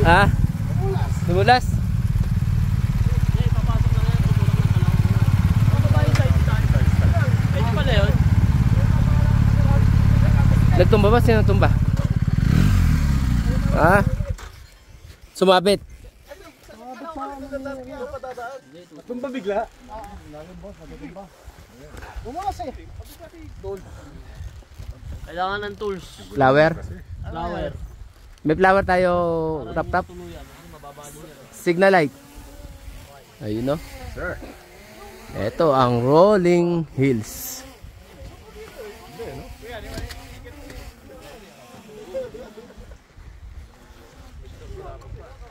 Ha? Dumulas? Papasok na yan. Ano ba yung side stand? Pwede pala yun? Nagtumba ba? Sino nagtumba? Ha? Sumabit? Tumba bigla. Kailangan ng tools. Flower? Flower. May flower tayo tap-tap? Signal light. Ayun no? Sir. Ito ang Rolling Hills.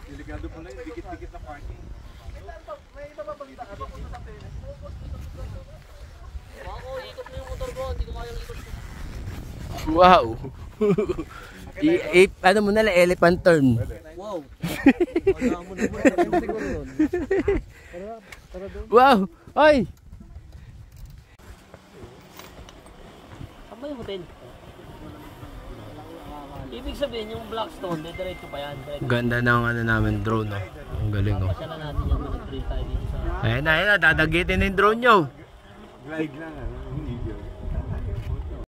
Delikado pala yung dikit-dikit na parking. May iba ba pagkita ka? Ako, ikot mo yung motor ko. Hindi ko kayang ikot. Wow! Ano mo na lang, elephant turn. Wow! Wala mo na siguro yun. Wow! Oy! Saan ba yung hotel? Ibig sabihin yung Blackstone, diretso pa yan. Ganda ng ano namin drone, no? Ang galing, oh. Pasyalan natin yung mag-drill tayo dito sa... Ayun na, dadagitin na yung drone nyo. Glide lang, ano?